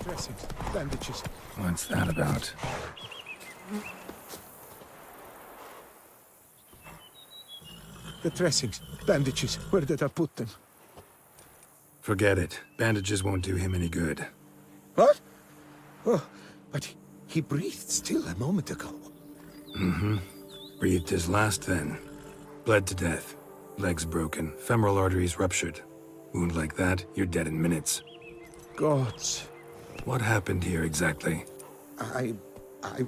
Dressings, bandages. What's that about? The dressings, bandages. Where did I put them? Forget it. Bandages won't do him any good. What? Oh, but he breathed still a moment ago. Mm-hmm. Breathed his last then. Bled to death. Legs broken. Femoral arteries ruptured. Wound like that, you're dead in minutes. Gods. What happened here exactly? I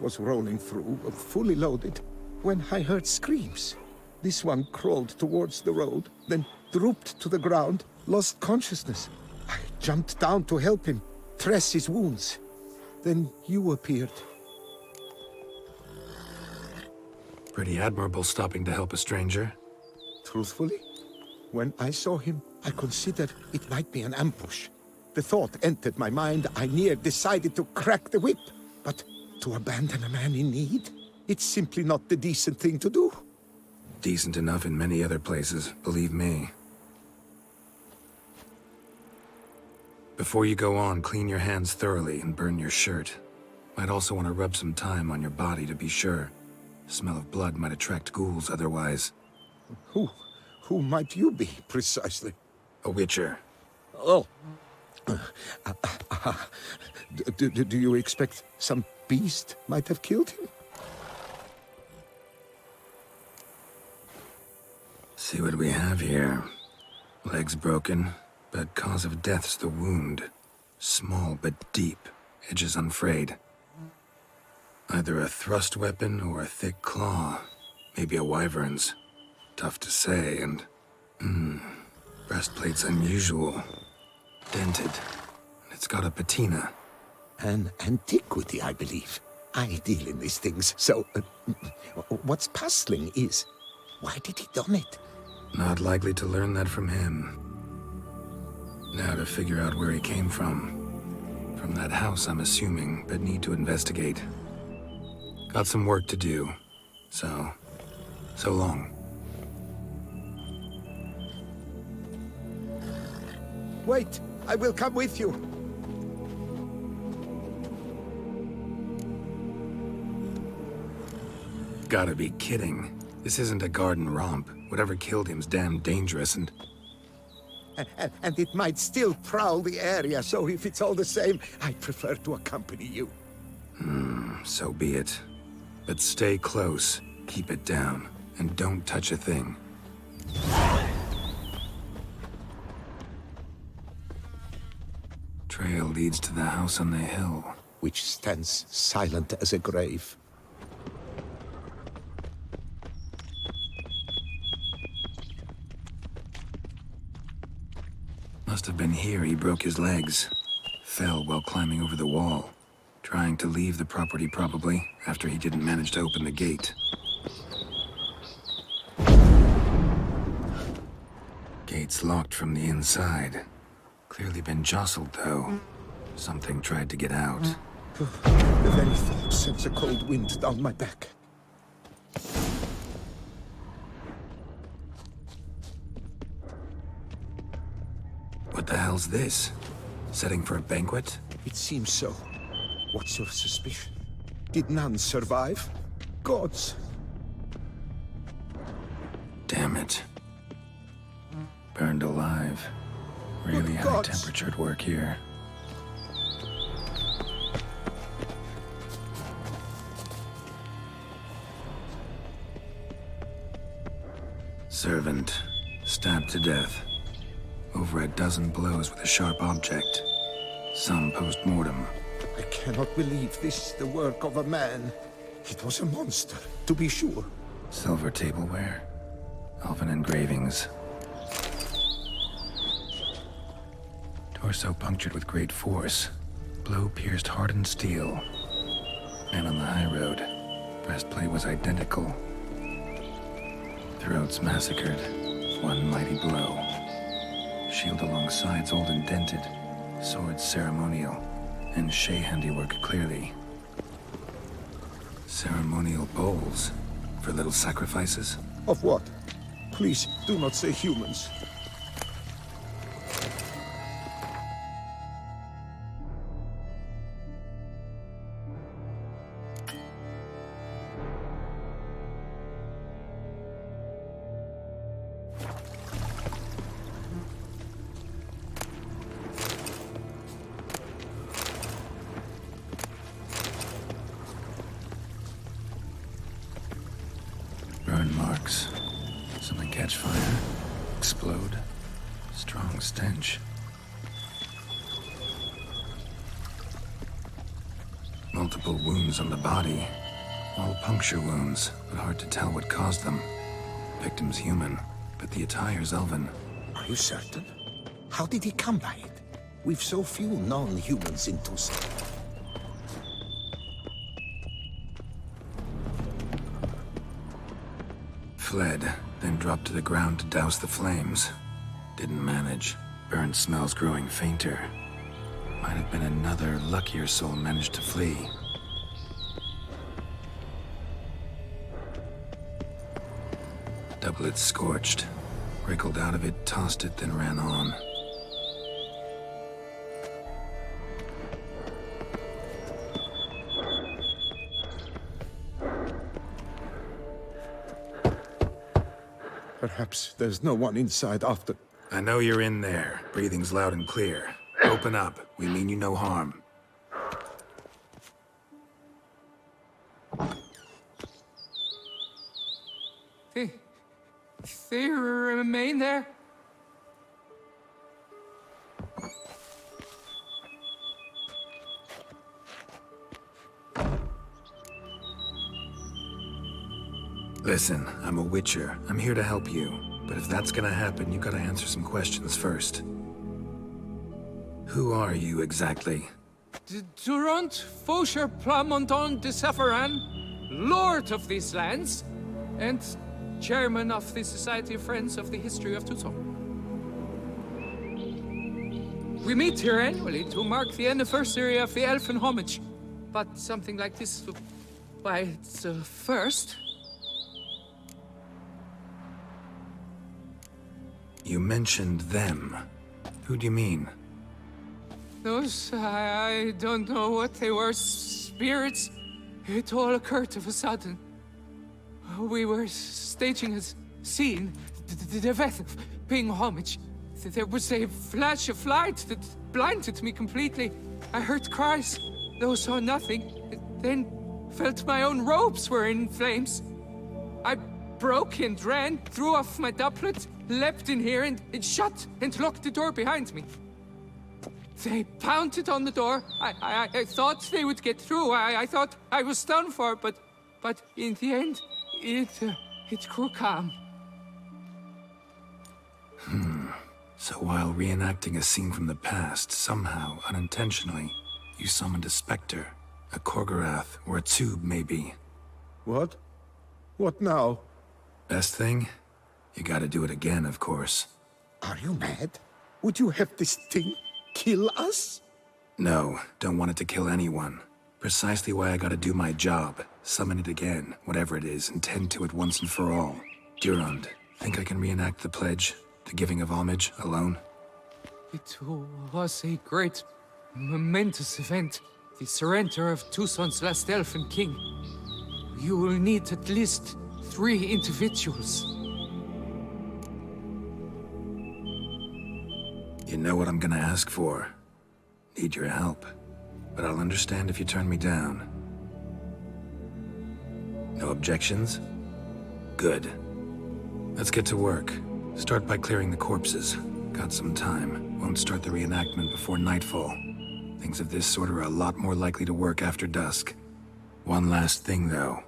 was rolling through, fully loaded, when I heard screams. This one crawled towards the road, then drooped to the ground, lost consciousness. I jumped down to help him, dress his wounds. Then you appeared. Pretty admirable stopping to help a stranger. Truthfully, when I saw him, I considered it might be an ambush. The thought entered my mind, I near decided to crack the whip. But to abandon a man in need? It's simply not the decent thing to do. Decent enough in many other places, believe me. Before you go on, clean your hands thoroughly and burn your shirt. Might also want to rub some thyme on your body to be sure. The smell of blood might attract ghouls otherwise. Who might you be, precisely? A witcher. Oh. Do you expect some beast might have killed him? See what we have here. Legs broken, but cause of death's the wound. Small but deep, edges unfrayed. Either a thrust weapon or a thick claw. Maybe a wyvern's. Tough to say, and... breastplate's unusual. Dented. It's got a patina. An antiquity, I believe. I deal in these things, so... what's puzzling is... why did he done it? Not likely to learn that from him. Now to figure out where he came from. From that house, I'm assuming, but need to investigate. Got some work to do. So long. Wait, I will come with you. Gotta be kidding. This isn't a garden romp. Whatever killed him's damn dangerous and... And it might still prowl the area, so if it's all the same, I prefer to accompany you. So be it. But stay close, keep it down, and don't touch a thing. Trail leads to the house on the hill. Which stands silent as a grave. Must have been here he broke his legs. Fell while climbing over the wall. Trying to leave the property probably, after he didn't manage to open the gate. Gate's locked from the inside. Clearly been jostled though. Something tried to get out. The very thought sends a cold wind down my back. What the hell's this? Setting for a banquet? It seems so. What's your suspicion? Did none survive? Gods! Damn it. Burned alive. Really high gods. temperature at work here. Servant. Stabbed to death. Over a dozen blows with a sharp object. Some post-mortem. I cannot believe this is the work of a man. It was a monster, to be sure. Silver tableware. Elven engravings. Torso punctured with great force. Blow pierced hardened steel. Man on the high road. Breastplate was identical. Throats massacred. One mighty blow. Shield along sides old and dented. Swords ceremonial. And Shay handiwork clearly. Ceremonial bowls. For little sacrifices? Of what? Please, do not say humans. Multiple wounds on the body. All puncture wounds, but hard to tell what caused them. Victim's human, but the attire's elven. Are you certain? How did he come by it? We've so few non-humans in Tucson. Fled, then dropped to the ground to douse the flames. Didn't manage. Burnt smells growing fainter. Might have been another luckier soul managed to flee. Doublet scorched. Wriggled out of it, tossed it, then ran on. Perhaps there's no one inside after... I know you're in there. Breathing's loud and clear. Open up. We mean you no harm. They remain there? Listen, I'm a witcher. I'm here to help you. But if that's gonna happen, you gotta answer some questions first. Who are you exactly? Durant Faucher Plamondon de Safaran, Lord of these lands, and Chairman of the Society of Friends of the History of Tucson. We meet here annually to mark the anniversary of the Elfin Homage. But something like this, why, it's a first. You mentioned them. Who do you mean? Those, I don't know what they were, spirits. It all occurred of a sudden. We were staging a scene, the death of paying homage. There was a flash of light that blinded me completely. I heard cries, though saw nothing. Then felt my own robes were in flames. I broke and ran, threw off my doublet, leapt in here and shut and locked the door behind me. They pounded on the door. I thought they would get through. I thought I was done for, but in the end, it grew calm. So while reenacting a scene from the past, somehow, unintentionally, you summoned a specter, a Korgorath, or a tube, maybe. What? What now? Best thing? You gotta do it again, of course. Are you mad? Would you have this thing kill us? No, don't want it to kill anyone. Precisely why I gotta do my job. Summon it again, whatever it is, and tend to it once and for all. Durand, think I can reenact the pledge? The giving of homage, alone? It was a great, momentous event. The surrender of Tucson's last elfin king. You will need at least 3 individuals. You know what I'm gonna ask for. Need your help. But I'll understand if you turn me down. No objections? Good. Let's get to work. Start by clearing the corpses. Got some time. Won't start the reenactment before nightfall. Things of this sort are a lot more likely to work after dusk. One last thing, though.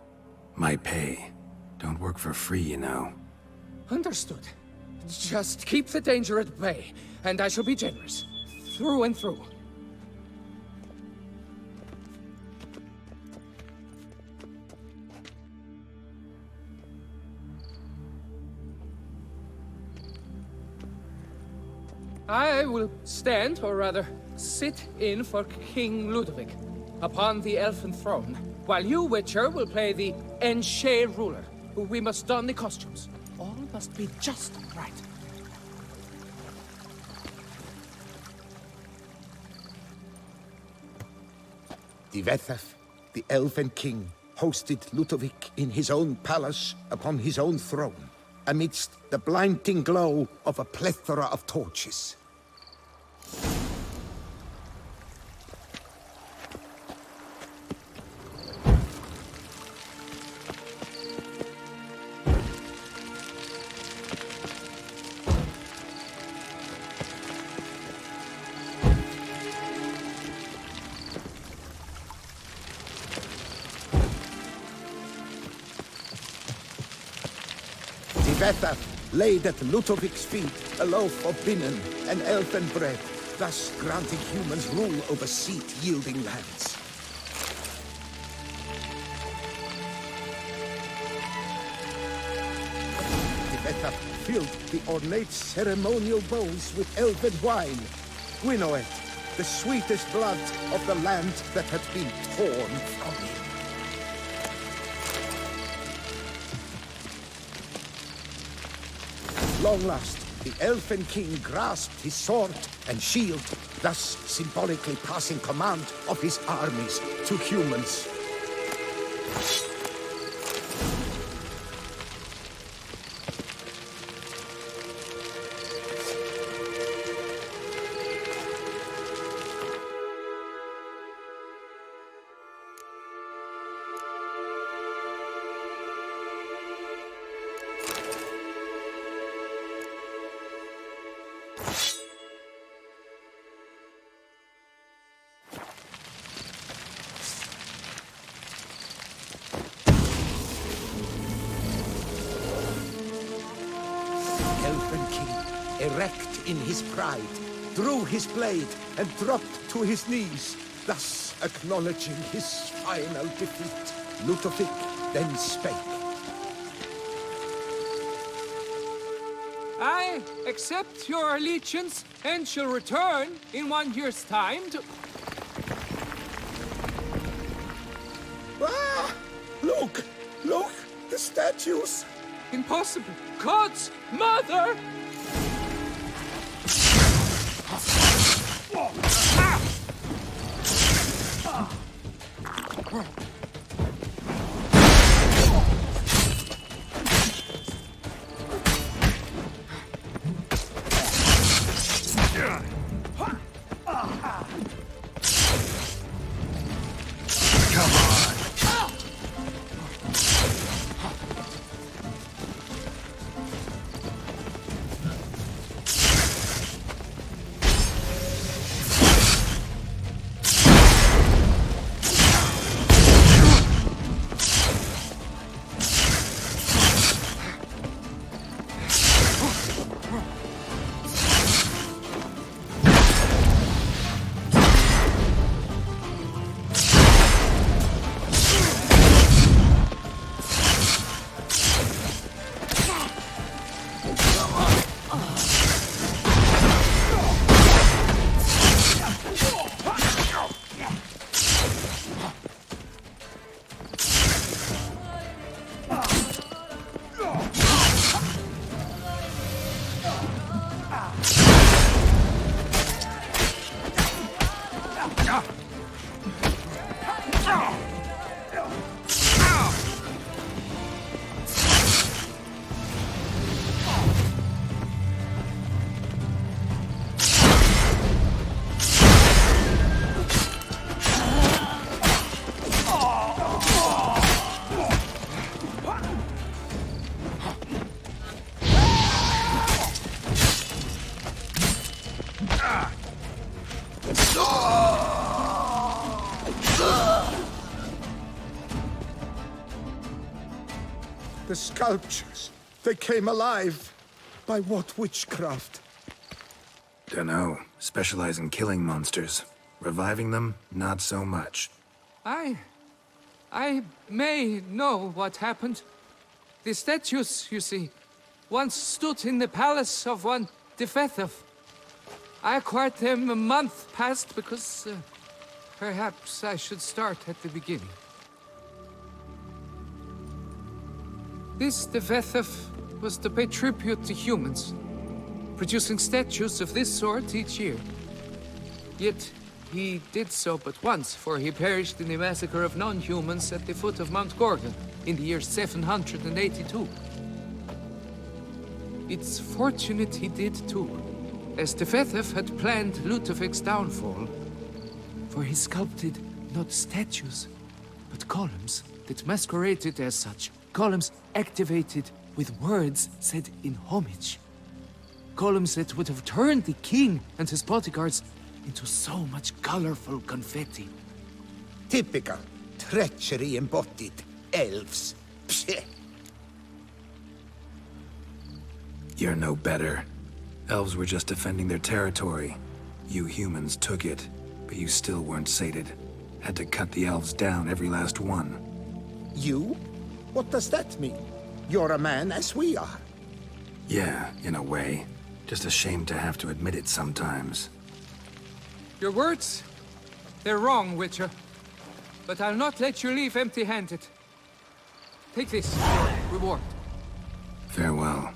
My pay. Don't work for free, you know. Understood. Just keep the danger at bay, and I shall be generous. Through and through. I will stand, or rather, sit in for King Ludovic, upon the elfin throne, while you, Witcher, will play the Enche ruler. We must don the costumes. All must be just right. Divethef, the Elven King, hosted Ludovic in his own palace upon his own throne, amidst the blinding glow of a plethora of torches. Tivetha laid at Ludovic's feet a loaf of binnen and elfin bread, thus granting humans rule over seat-yielding lands. Tivetha filled the ornate ceremonial bowls with elven wine, Gwynnoed, the sweetest blood of the land that had been torn from him. At long last, the Elfin King grasped his sword and shield, thus symbolically passing command of his armies to humans. Elfin King, erect in his pride, drew his blade and dropped to his knees, thus acknowledging his final defeat. Ludovic then spake. I accept your allegiance and shall return in 1 year's time to... Ah! Look! Look! The statues! Impossible! God's mother! The sculptures, they came alive. By what witchcraft? Dunno. Specialize in killing monsters. Reviving them, not so much. I may know what happened. The statues, you see, once stood in the palace of one Defethov. I acquired them a month past because perhaps I should start at the beginning. This Defethov was to pay tribute to humans, producing statues of this sort each year. Yet he did so but once, for he perished in the massacre of non-humans at the foot of Mount Gorgon in the year 782. It's fortunate he did too, as Defethov had planned Ludovic's downfall, for he sculpted not statues, but columns that masqueraded as such. Columns activated with words said in homage. Columns that would have turned the king and his bodyguards into so much colorful confetti. Typical. Treachery embodied. Elves. Psheh. You're no better. Elves were just defending their territory. You humans took it, but you still weren't sated. Had to cut the elves down, every last one. You? What does that mean? You're a man as we are. Yeah, in a way. Just ashamed to have to admit it sometimes. Your words? They're wrong, Witcher. But I'll not let you leave empty-handed. Take this, your reward. Farewell.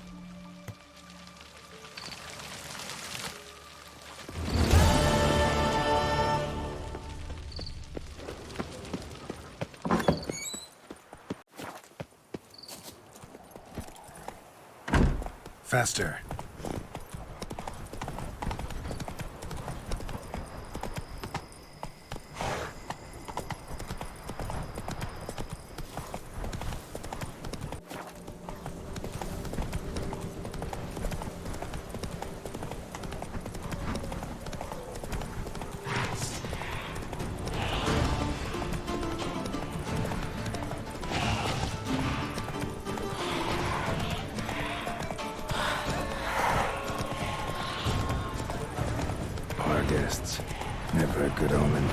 Faster. Our guests. Never a good omen.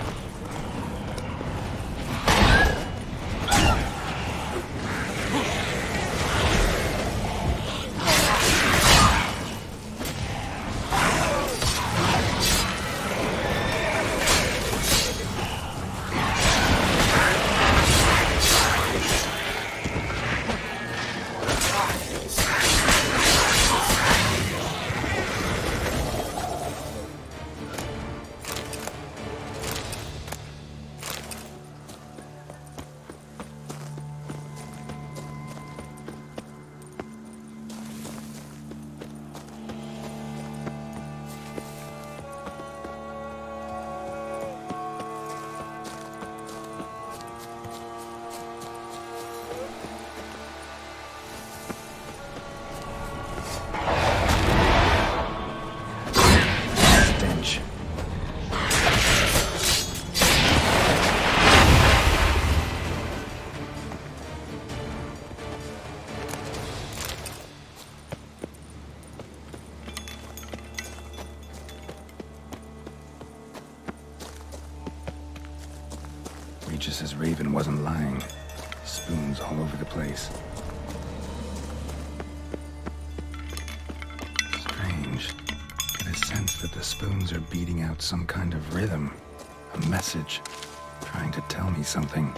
Stench. Regis's raven wasn't lying. Spoons all over the place. Strange. Get a sense that the spoons are beating out some kind of rhythm. A message. Trying to tell me something.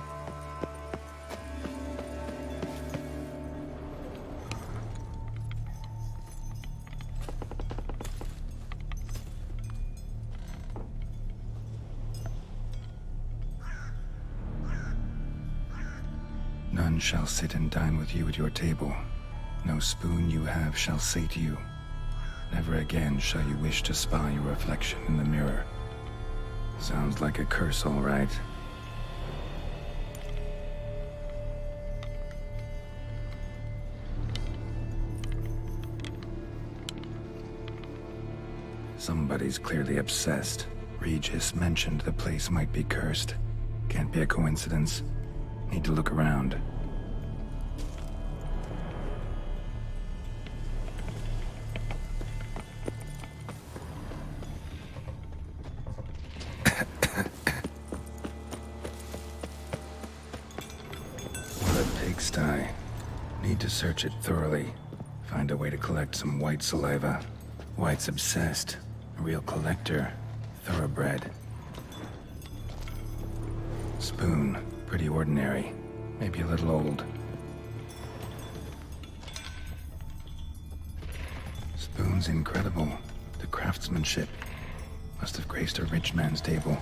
None shall sit and dine with you at your table. No spoon you have shall sate you. Never again shall you wish to spy your reflection in the mirror. Sounds like a curse, all right. Somebody's clearly obsessed. Regis mentioned the place might be cursed. Can't be a coincidence. Need to look around. What a pigsty. Need to search it thoroughly. Find a way to collect some white saliva. White's obsessed. A real collector. Thoroughbred. Spoon. Pretty ordinary. Maybe a little old. Spoon's incredible. The craftsmanship. Must have graced a rich man's table.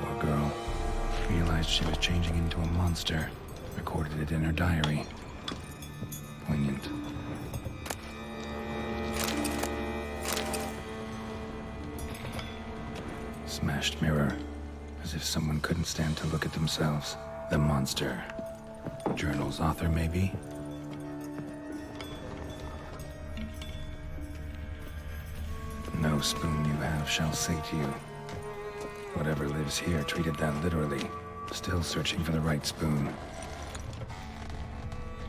Poor girl. Realized she was changing into a monster. Recorded it in her diary. Poignant. Smashed mirror. As if someone couldn't stand to look at themselves. The monster. Journal's author, maybe? No spoon you have shall sate you. Whatever lives here treated that literally. Still searching for the right spoon.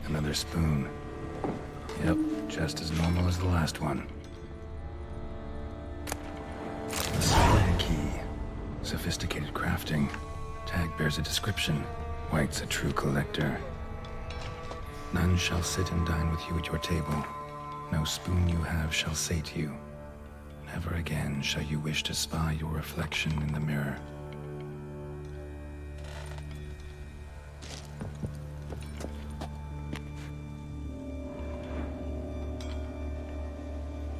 Another spoon. Yep, just as normal as the last one. The spine key. Sophisticated crafting. Tag bears a description. White's a true collector. None shall sit and dine with you at your table. No spoon you have shall sate you. Never again shall you wish to spy your reflection in the mirror.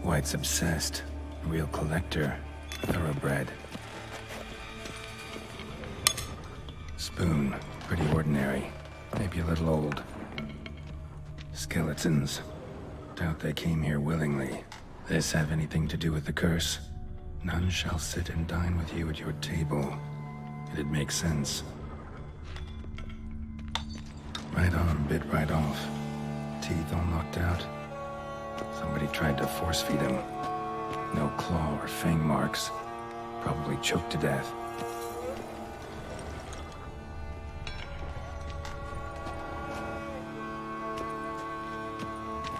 White's obsessed. Real collector. Thoroughbred. Spoon. Pretty ordinary. Maybe a little old. Skeletons. Doubt they came here willingly. This have anything to do with the curse? None shall sit and dine with you at your table. It'd make sense. Right on, bit right off. Teeth all knocked out. Somebody tried to force feed him. No claw or fang marks. Probably choked to death.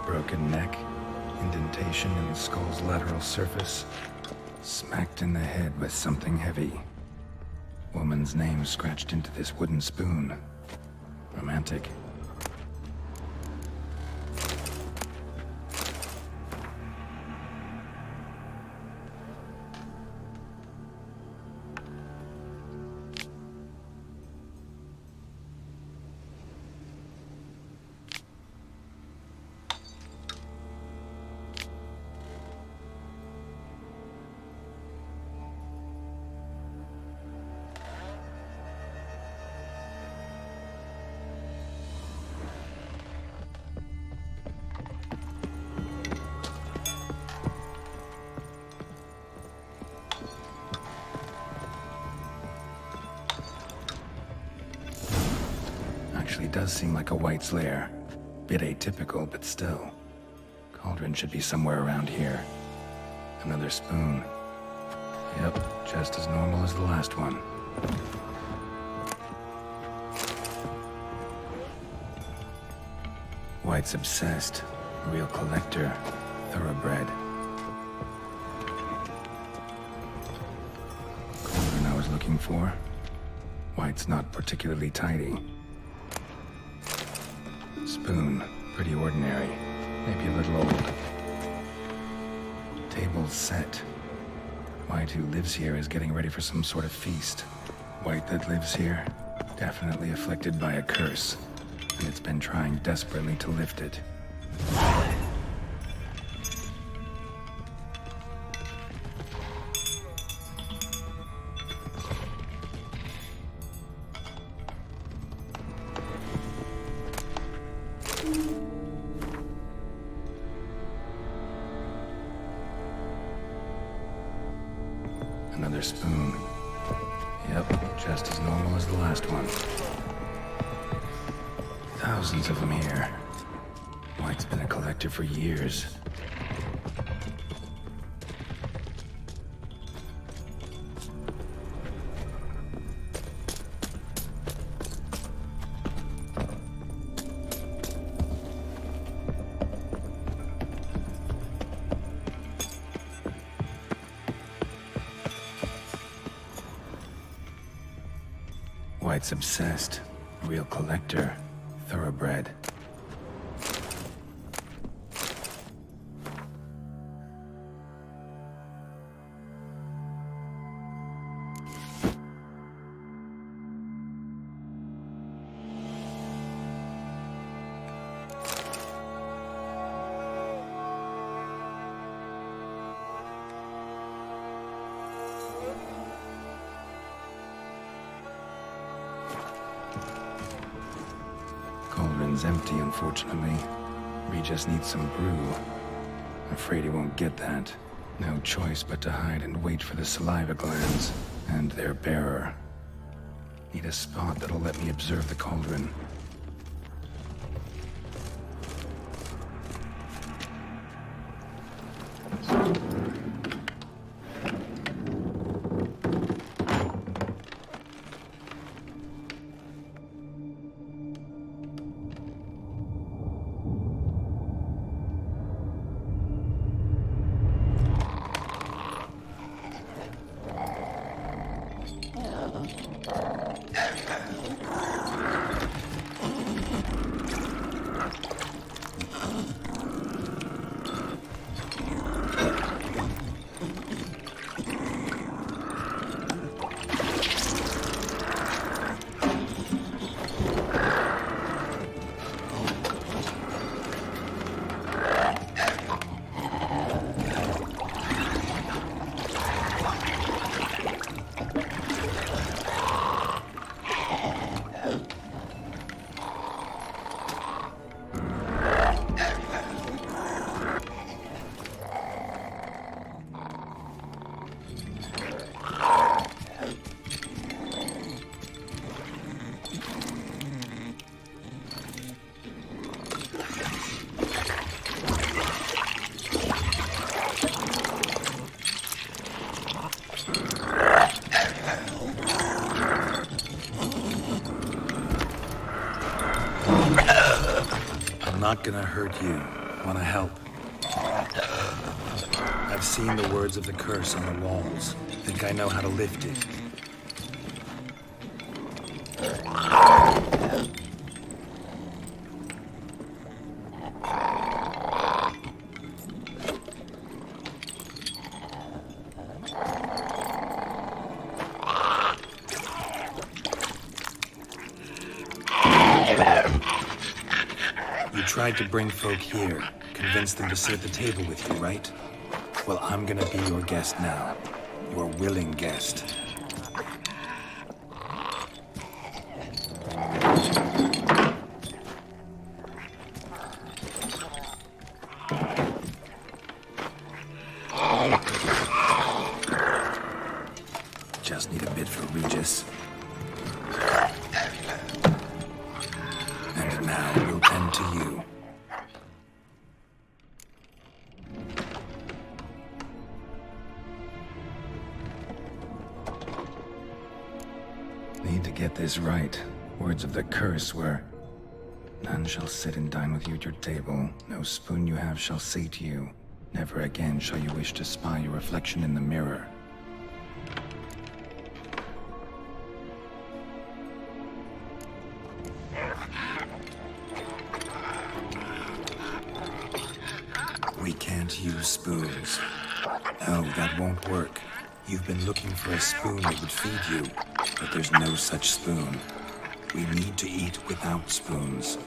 Broken neck. Indentation in the skull's lateral surface. Smacked in the head with something heavy. Woman's name scratched into this wooden spoon. Romantic. Actually does seem like a White's lair. Bit atypical, but still. Cauldron should be somewhere around here. Another spoon. Yep, just as normal as the last one. White's obsessed. Real collector. Thoroughbred. Cauldron I was looking for. White's not particularly tidy. Spoon, pretty ordinary. Maybe a little old. Table's set. White who lives here is getting ready for some sort of feast. White that lives here, definitely afflicted by a curse. And it's been trying desperately to lift it. Another spoon. Yep, just as normal as the last one. Thousands of them here. White's been a collector for years. White's obsessed. Real collector. Thoroughbred. one's empty, unfortunately. Regis needs some brew. Afraid he won't get that. No choice but to hide and wait for the saliva glands and their bearer. Need a spot that'll let me observe the cauldron. I'm not gonna hurt you. Wanna help? I've seen the words of the curse on the walls. Think I know how to lift it. You tried to bring folk here, convince them to sit at the table with you, right? Well, I'm gonna be your guest now. Your willing guest. Just need a bit for Regis. And now we'll tend to you. Need to get this right. Words of the curse were, none shall sit and dine with you at your table. No spoon you have shall sate you. Never again shall you wish to spy your reflection in the mirror. We can't use spoons. No, that won't work. You've been looking for a spoon that would feed you, but there's no such spoon. We need to eat without spoons.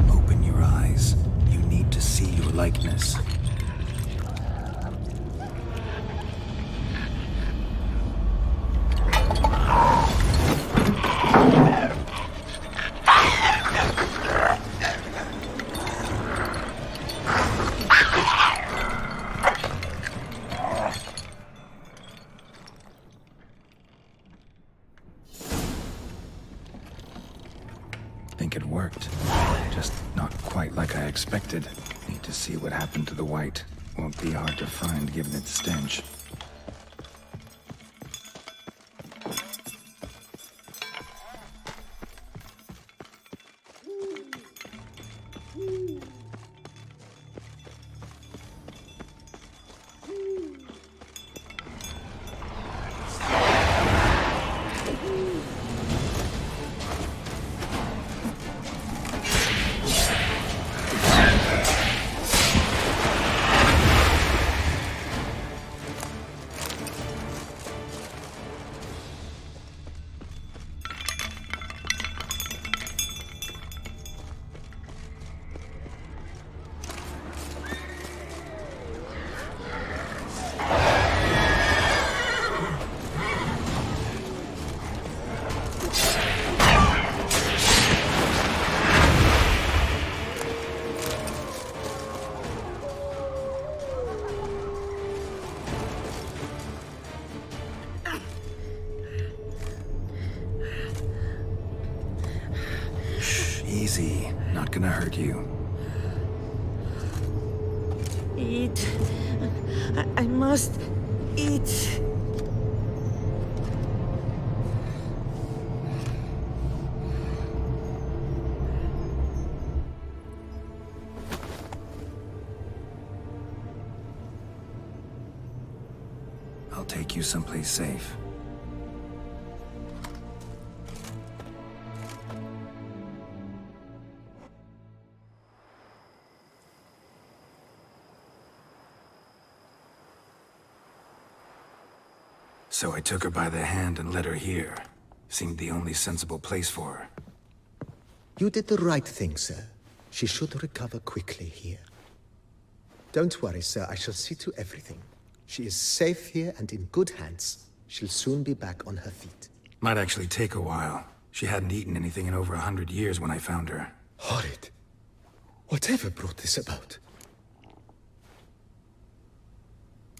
Open your eyes. You need to see your likeness. Think it worked. Just not quite like I expected. Need to see what happened to the white. Won't be hard to find given its stench. Easy. Not gonna hurt you. Eat. I must eat. I'll take you someplace safe. So I took her by the hand and led her here. Seemed the only sensible place for her. You did the right thing, sir. She should recover quickly here. Don't worry, sir. I shall see to everything. She is safe here and in good hands. She'll soon be back on her feet. Might actually take a while. She hadn't eaten anything in over 100 years when I found her. Horrid. Whatever brought this about?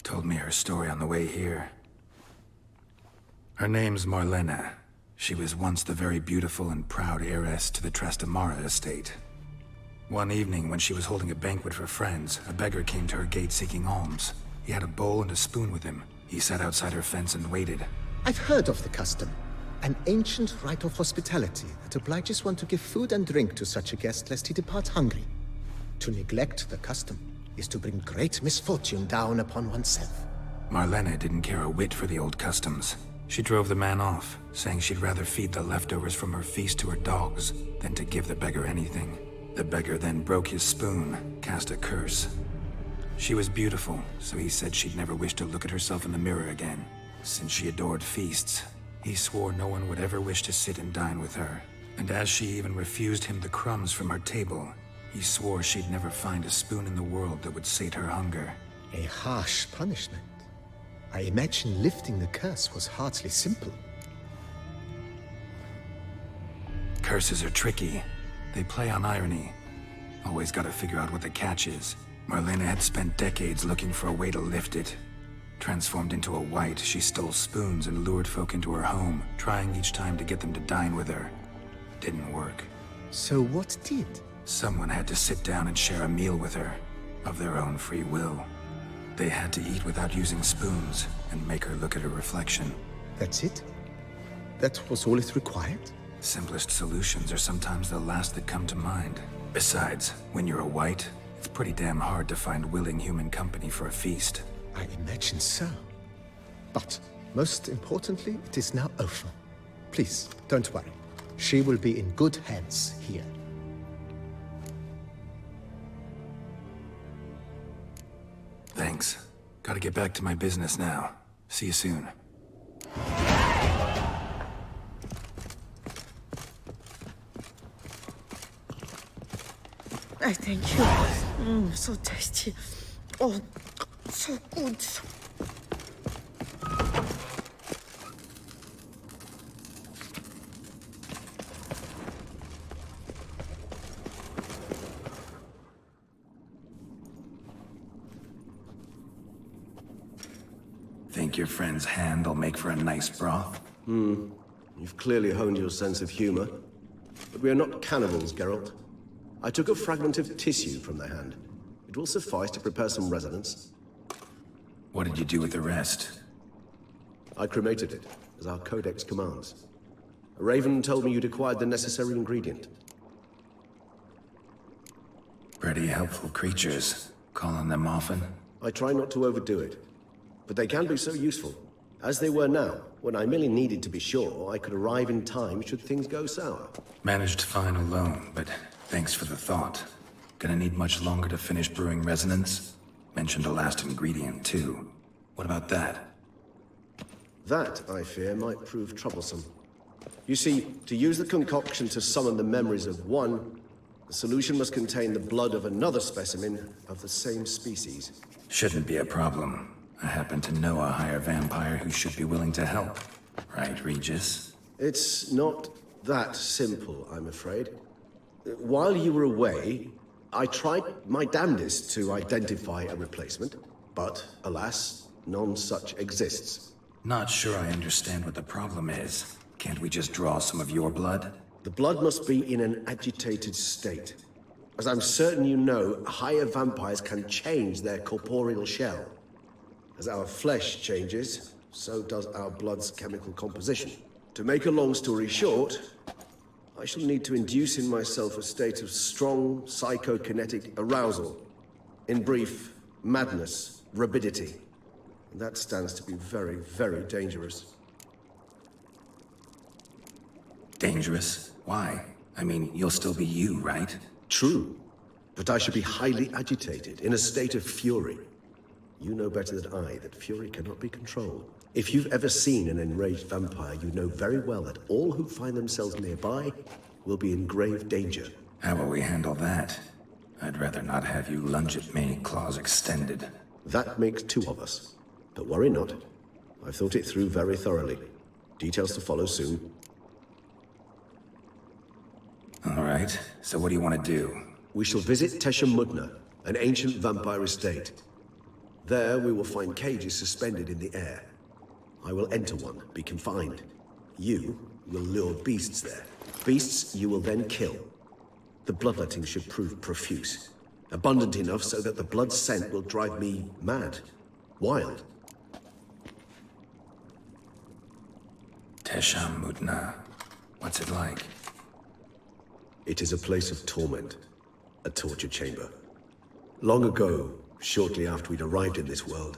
Told me her story on the way here. Her name's Marlena. She was once the very beautiful and proud heiress to the Trastamara estate. One evening, when she was holding a banquet for friends, a beggar came to her gate seeking alms. He had a bowl and a spoon with him. He sat outside her fence and waited. I've heard of the custom. An ancient rite of hospitality that obliges one to give food and drink to such a guest lest he depart hungry. To neglect the custom is to bring great misfortune down upon oneself. Marlena didn't care a whit for the old customs. She drove the man off, saying she'd rather feed the leftovers from her feast to her dogs than to give the beggar anything. The beggar then broke his spoon, cast a curse. She was beautiful, so he said she'd never wish to look at herself in the mirror again. Since she adored feasts, he swore no one would ever wish to sit and dine with her. And as she even refused him the crumbs from her table, he swore she'd never find a spoon in the world that would sate her hunger. A harsh punishment. I imagine lifting the curse was hardly simple. Curses are tricky. They play on irony. Always gotta figure out what the catch is. Marlena had spent decades looking for a way to lift it. Transformed into a wight, she stole spoons and lured folk into her home, trying each time to get them to dine with her. Didn't work. So what did? Someone had to sit down and share a meal with her, of their own free will. They had to eat without using spoons, and make her look at her reflection. That's it? That was all it required? Simplest solutions are sometimes the last that come to mind. Besides, when you're a wight, it's pretty damn hard to find willing human company for a feast. I imagine so. But, most importantly, it is now over. Please, don't worry. She will be in good hands here. Thanks. Gotta get back to my business now. See you soon. I thank you. So tasty. Oh, so good. Think your friend's hand will make for a nice broth? You've clearly honed your sense of humor. But we are not cannibals, Geralt. I took a fragment of tissue from the hand. It will suffice to prepare some resonance. What did you do with the rest? I cremated it, as our codex commands. A raven told me you'd acquired the necessary ingredient. Pretty helpful creatures. Call on them often? I try not to overdo it, but they can be so useful. As they were now, when I merely needed to be sure I could arrive in time should things go sour. Managed fine alone, but thanks for the thought. Gonna need much longer to finish brewing resonance? Mentioned a last ingredient, too. What about that? That, I fear, might prove troublesome. You see, to use the concoction to summon the memories of one, the solution must contain the blood of another specimen of the same species. Shouldn't be a problem. I happen to know a higher vampire who should be willing to help. Right, Regis? It's not that simple, I'm afraid. While you were away, I tried my damnedest to identify a replacement, but alas, none such exists. Not sure I understand what the problem is. Can't we just draw some of your blood? The blood must be in an agitated state. As I'm certain you know, higher vampires can change their corporeal shell. As our flesh changes, so does our blood's chemical composition. To make a long story short, I shall need to induce in myself a state of strong psychokinetic arousal. In brief, madness, rabidity. And that stands to be very, very dangerous. Dangerous? Why? I mean, you'll still be you, right? True, but I should be highly agitated, in a state of fury. You know better than I that fury cannot be controlled. If you've ever seen an enraged vampire, you know very well that all who find themselves nearby will be in grave danger. How will we handle that? I'd rather not have you lunge at me, claws extended. That makes two of us. But worry not. I've thought it through very thoroughly. Details to follow soon. All right, so what do you want to do? We shall visit Tesha Mudna, an ancient vampire estate. There we will find cages suspended in the air. I will enter one, be confined. You will lure beasts there. Beasts you will then kill. The bloodletting should prove profuse. Abundant enough so that the blood scent will drive me mad. Wild. Tesha Mudna. What's it like? It is a place of torment. A torture chamber. Long ago, shortly after we'd arrived in this world,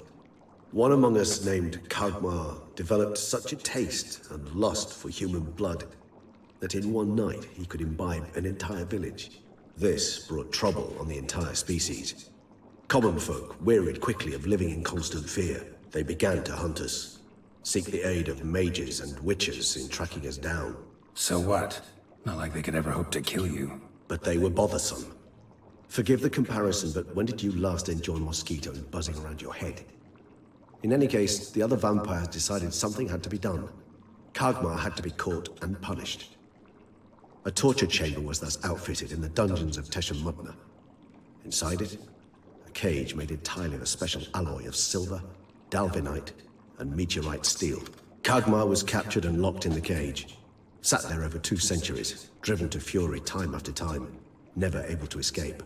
one among us named Kagmar developed such a taste and lust for human blood that in one night he could imbibe an entire village. This brought trouble on the entire species. Common folk wearied quickly of living in constant fear. They began to hunt us, seek the aid of mages and witches in tracking us down. So what? Not like they could ever hope to kill you. But they were bothersome. Forgive the comparison, but when did you last enjoy mosquitoes buzzing around your head? In any case, the other vampires decided something had to be done. Kagmar had to be caught and punished. A torture chamber was thus outfitted in the dungeons of Tesha Mudna. Inside it, a cage made entirely of a special alloy of silver, dalvinite, and meteorite steel. Kagmar was captured and locked in the cage. Sat there over 2 centuries, driven to fury time after time, never able to escape.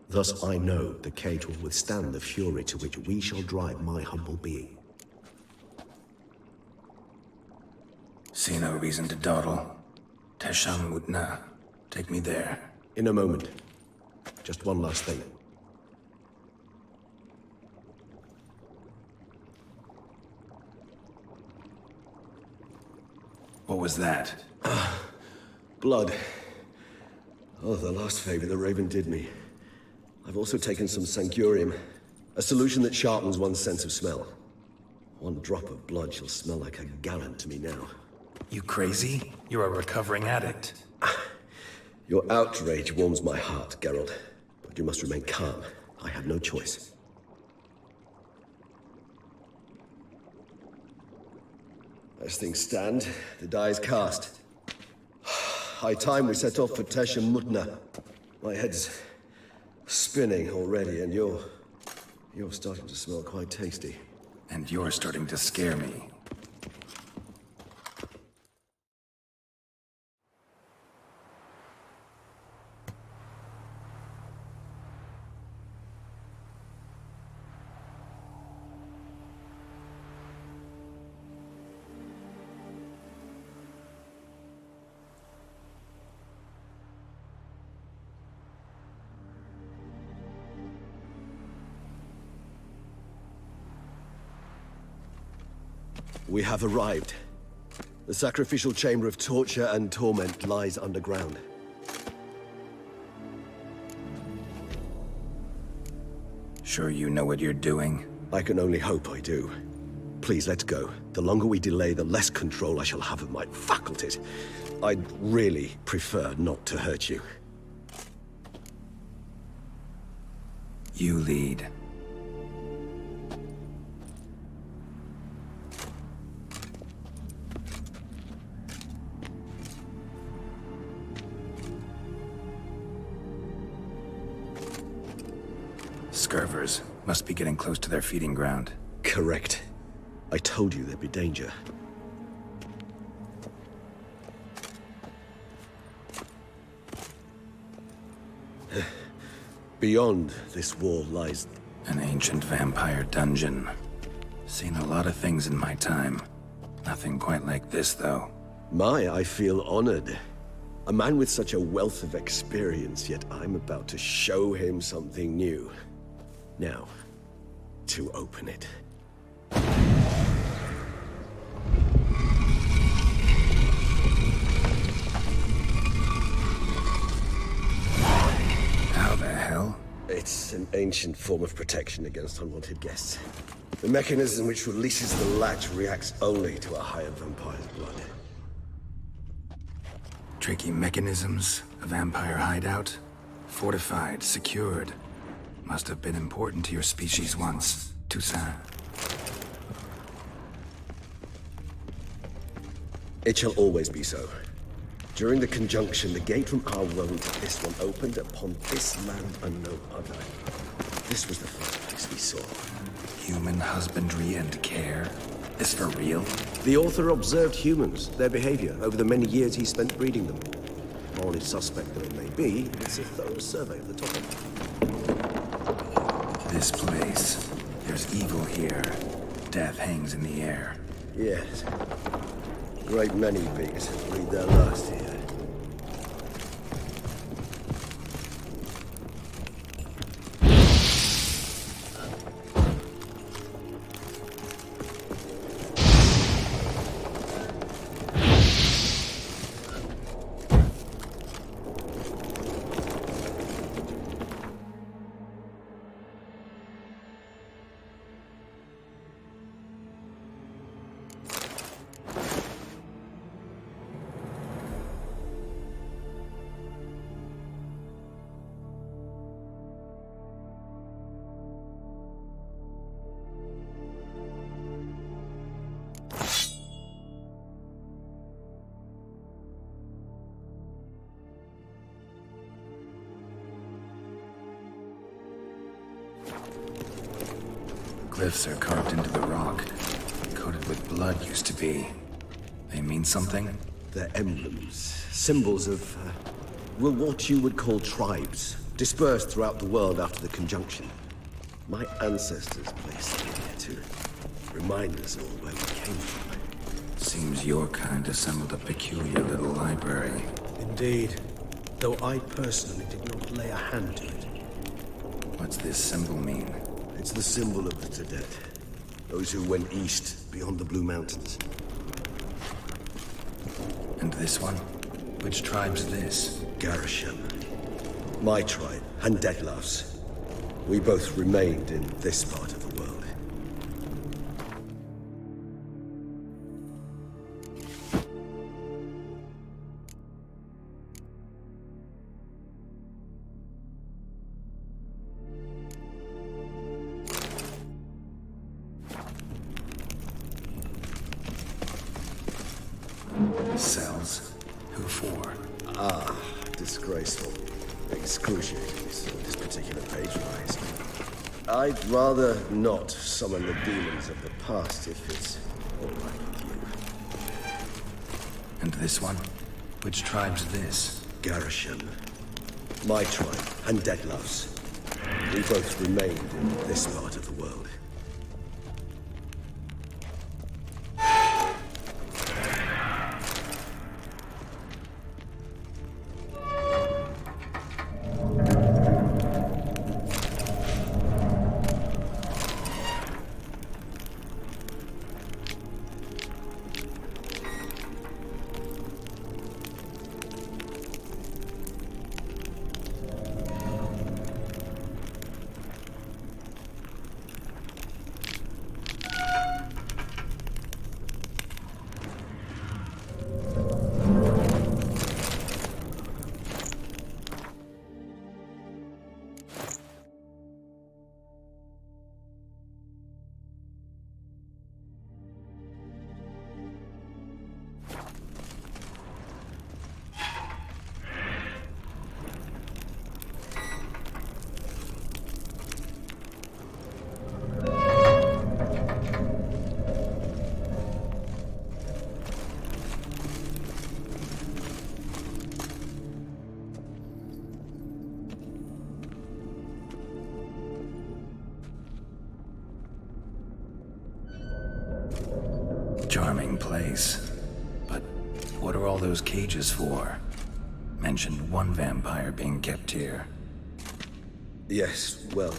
Thus I know the cage will withstand the fury to which we shall drive my humble being. See no reason to dawdle. Tesha Mudna. Take me there. In a moment. Just one last thing. What was that? Blood. Oh, the last favor the Raven did me. I've also taken some Sancurium, a solution that sharpens one's sense of smell. One drop of blood shall smell like a gallon to me now. You crazy? You're a recovering addict. Your outrage warms my heart, Geralt. But you must remain calm. I have no choice. As things stand, the die is cast. High time we set off for Tesha Mudna. My head's spinning already, and you're starting to smell quite tasty. And you're starting to scare me. We have arrived. The sacrificial chamber of torture and torment lies underground. Sure you know what you're doing? I can only hope I do. Please, let's go. The longer we delay, the less control I shall have of my faculties. I'd really prefer not to hurt you. You lead. Scurvers must be getting close to their feeding ground. Correct. I told you there'd be danger. Beyond this wall lies... An ancient vampire dungeon. Seen a lot of things in my time. Nothing quite like this, though. I feel honored. A man with such a wealth of experience, yet I'm about to show him something new. Now, to open it. How the hell? It's an ancient form of protection against unwanted guests. The mechanism which releases the latch reacts only to a higher vampire's blood. Tricky mechanisms, a vampire hideout. Fortified, secured. Must have been important to your species once, Toussaint. It shall always be so. During the conjunction, the gate from our world to this one opened upon this land and no other. This was the first place we saw. Human husbandry and care. Is for real? The author observed humans, their behavior, over the many years he spent breeding them. Morally suspect though it may be, it's a thorough survey of the topic. This place. There's evil here. Death hangs in the air. Yes. Great many beings have breathed their last here. Glyphs are carved into the rock. Coated with blood used to be. They mean something? They're emblems, symbols of, well, what you would call tribes, dispersed throughout the world after the conjunction. My ancestors placed them here to remind us all where we came from. Seems your kind assembled a peculiar little library. Indeed, though I personally did not lay a hand to it. What's this symbol mean? It's the symbol of the Tedet, those who went east beyond the Blue Mountains. And this one? Which tribe's this? Garisham. My tribe, and Detlav's. We both remained in this part of the world. Cells? Who for? Disgraceful. Excruciating, so this particular page lies. I'd rather not summon the demons of the past if it's all right with you. And this one? Which tribe's this? Garisham. My tribe, and Detlav's. We both remained in this part of the world. Charming place. But what are all those cages for? Mentioned one vampire being kept here. Yes, well,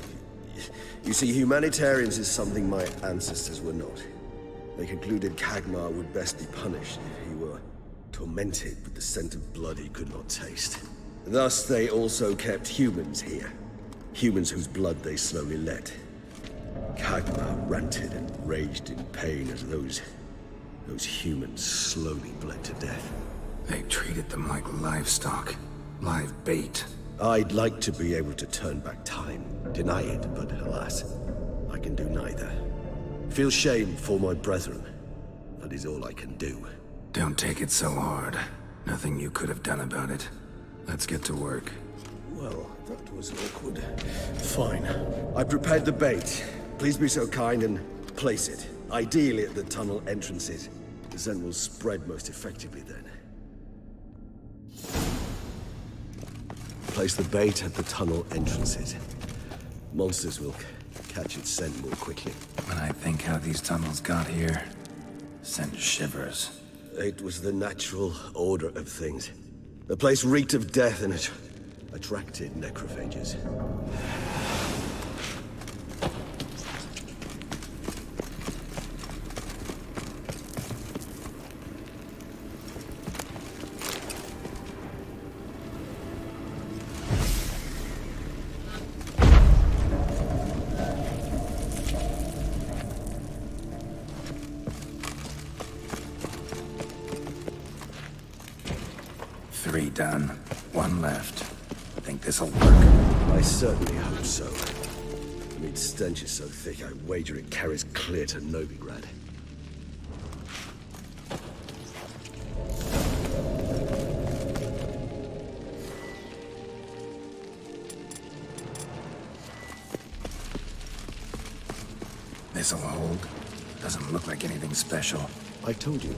you see, humanitarians is something my ancestors were not. They concluded Kagmar would best be punished if he were tormented with the scent of blood he could not taste. Thus, they also kept humans here. Humans whose blood they slowly let. Kagmar ranted and raged in pain as those humans slowly bled to death. They treated them like livestock. Live bait. I'd like to be able to turn back time, deny it, but alas, I can do neither. Feel shame for my brethren. That is all I can do. Don't take it so hard. Nothing you could have done about it. Let's get to work. Well, that was awkward. Fine. I prepared the bait. Please be so kind and place it. Ideally at the tunnel entrances. The scent will spread most effectively then. Place the bait at the tunnel entrances. Monsters will catch its scent more quickly. When I think how these tunnels got here, send shivers. It was the natural order of things. The place reeked of death and it attracted necrophages. Three done. One left. Think this'll work? I certainly hope so. I mean, stench is so thick, I wager it carries clear to Novigrad. This'll hold. Doesn't look like anything special. I told you,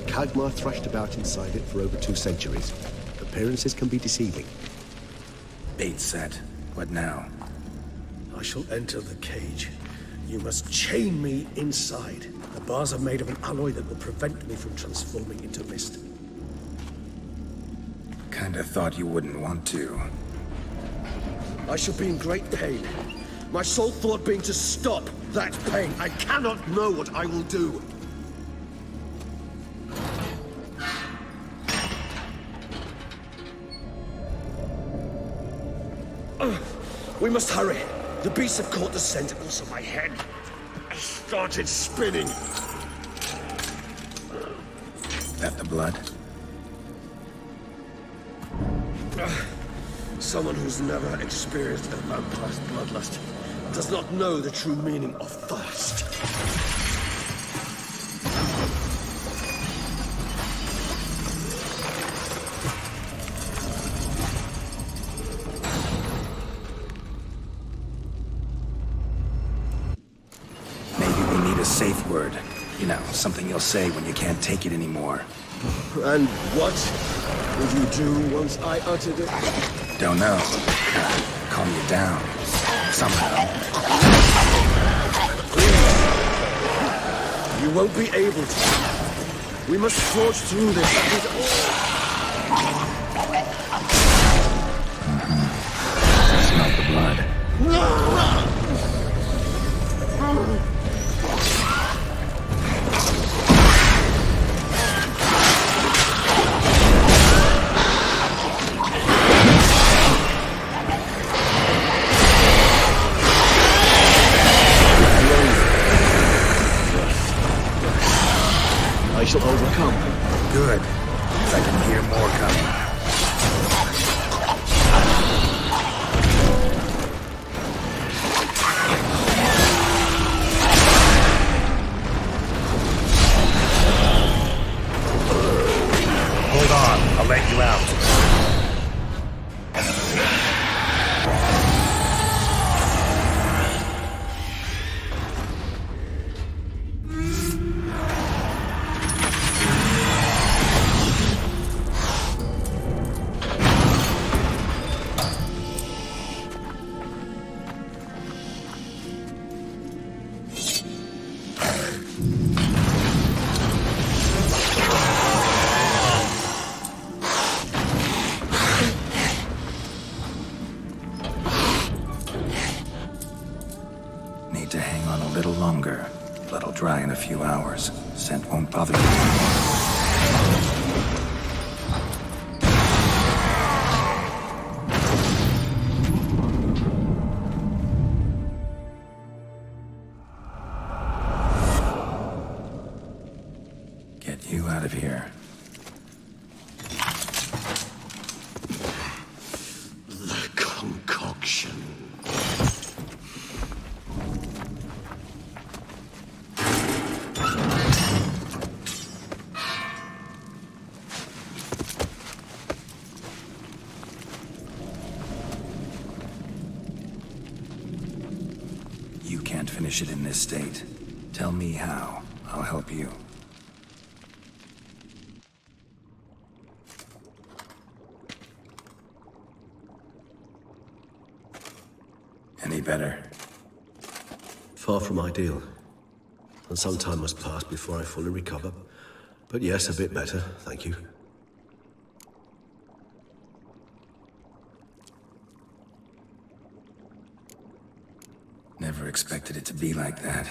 Kagmar thrashed about inside it for over 2 centuries. Appearances can be deceiving. Bait set. What now? I shall enter the cage. You must chain me inside. The bars are made of an alloy that will prevent me from transforming into mist. Kinda thought you wouldn't want to. I shall be in great pain. My sole thought being to stop that pain. I cannot know what I will do. We must hurry. The beasts have caught the scent, also my head. I started spinning. That the blood? Someone who's never experienced a vampire's bloodlust does not know the true meaning of thirst. A safe word. You know, something you'll say when you can't take it anymore. And what would you do once I uttered it? Don't know. Calm you down. Somehow. You won't be able to. We must forge through this. That is all. Smell the blood. I shall overcome. Good. I can hear more coming. Hold on, I'll let you out. longer. Blood'll dry in a few hours. Scent won't bother you. Get you out of here. The concoction. You can't finish it in this state. Tell me how. I'll help you. Any better? Far from ideal. And some time must pass before I fully recover. But yes, a bit better, thank you. Never expected it to be like that.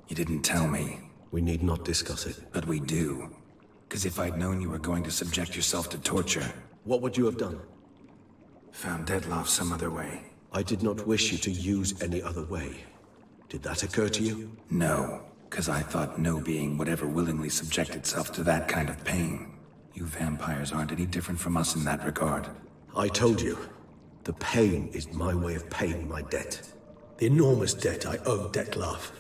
You didn't tell me. We need not discuss it. But we do. Because if I'd known you were going to subject yourself to torture, What would you have done? found Dettlaff some other way. I did not wish you to use any other way. Did that occur to you? No, because I thought no being would ever willingly subject itself to that kind of pain. You vampires aren't any different from us in that regard. I told you, the pain is my way of paying my debt. The enormous debt I owe Dettlaff.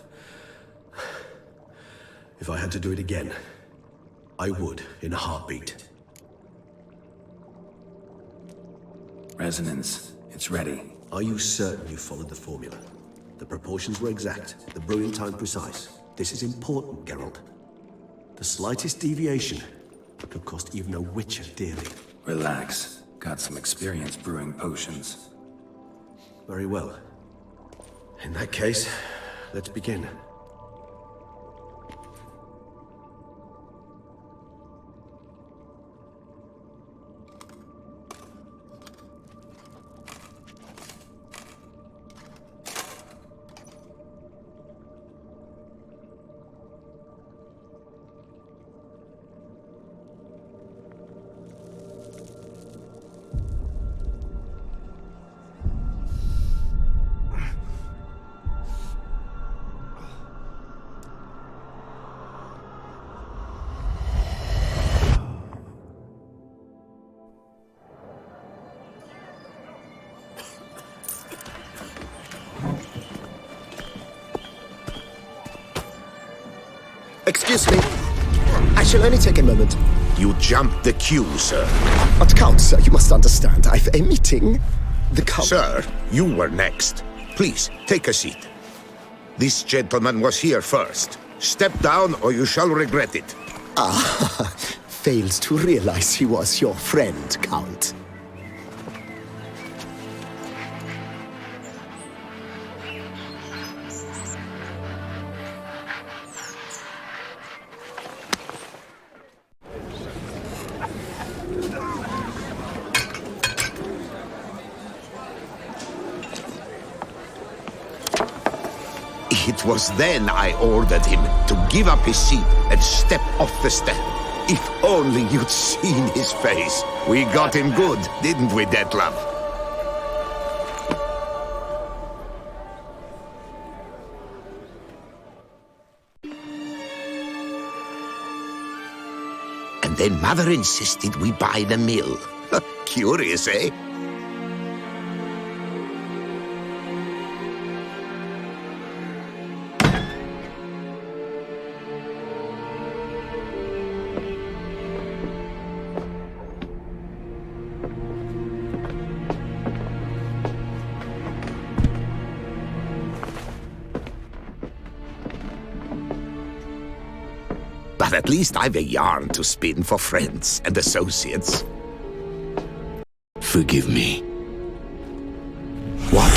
If I had to do it again, I would in a heartbeat. Resonance, it's ready. Are you certain you followed the formula? The proportions were exact, the brewing time precise. This is important, Geralt. The slightest deviation could cost even a witcher dearly. Relax. Got some experience brewing potions. Very well. In that case, let's begin. Excuse me. I shall only take a moment. You jumped the queue, sir. But Count, sir, you must understand. I've a meeting. The Count... Sir, you were next. Please, take a seat. This gentleman was here first. Step down or you shall regret it. Ah, failed to realize he was your friend, Count. It was then I ordered him to give up his seat and step off the step. If only you'd seen his face. We got him good, didn't we, Dettlaff? And then Mother insisted we buy the mill. Curious, eh? But at least I've a yarn to spin for friends and associates. Forgive me. What?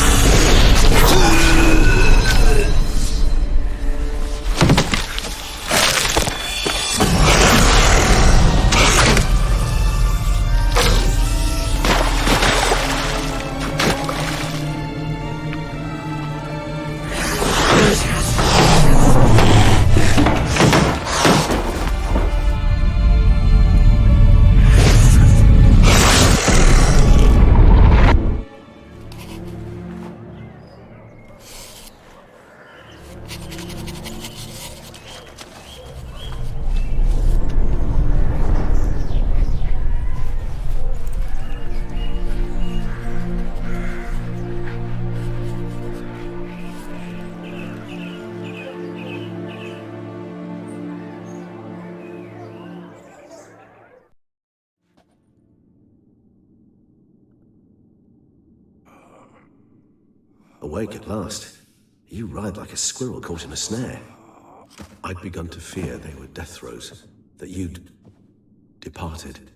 Awake at last. You ride like a squirrel caught in a snare. I'd begun to fear they were death throes, that you'd departed.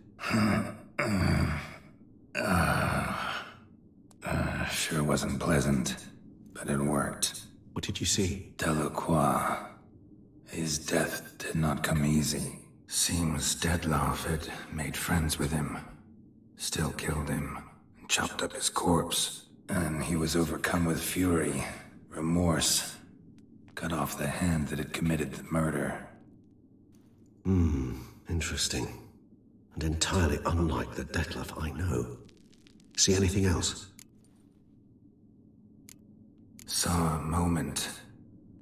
Sure wasn't pleasant, but it worked. What did you see? Delacroix. His death did not come easy. Seems Dettlaff had made friends with him. Still killed him, and chopped up his corpse. And he was overcome with fury, remorse. Cut off the hand that had committed the murder. Interesting. And entirely unlike the Dettlaff I know. See anything else? Saw a moment.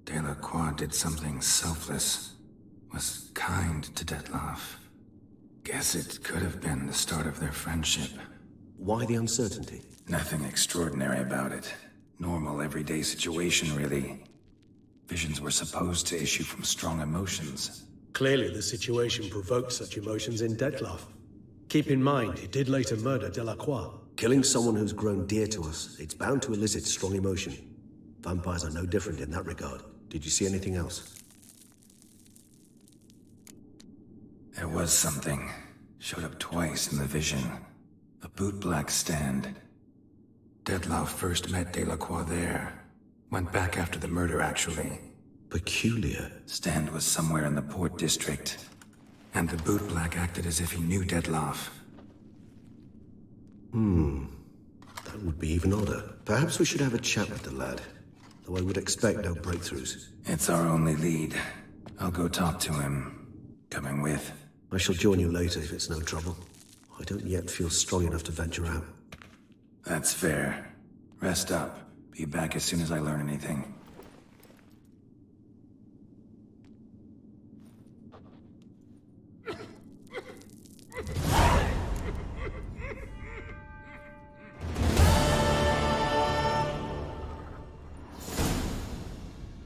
Delacroix did something selfless. Was kind to Dettlaff. Guess it could have been the start of their friendship. Why the uncertainty? Nothing extraordinary about it. Normal, everyday situation, really. Visions were supposed to issue from strong emotions. Clearly, the situation provoked such emotions in Dettlaff. Keep in mind, he did later murder Delacroix. Killing someone who's grown dear to us, it's bound to elicit strong emotion. Vampires are no different in that regard. Did you see anything else? There was something. Showed up twice in the vision. A bootblack stand. Dettlaff first met Delacroix there. Went back after the murder, actually. Peculiar. Stand was somewhere in the Port District. And the bootblack acted as if he knew Dettlaff. That would be even odder. Perhaps we should have a chat with the lad. Though I would expect no breakthroughs. It's our only lead. I'll go talk to him. Coming with. I shall join you later if it's no trouble. I don't yet feel strong enough to venture out. That's fair. Rest up. Be back as soon as I learn anything.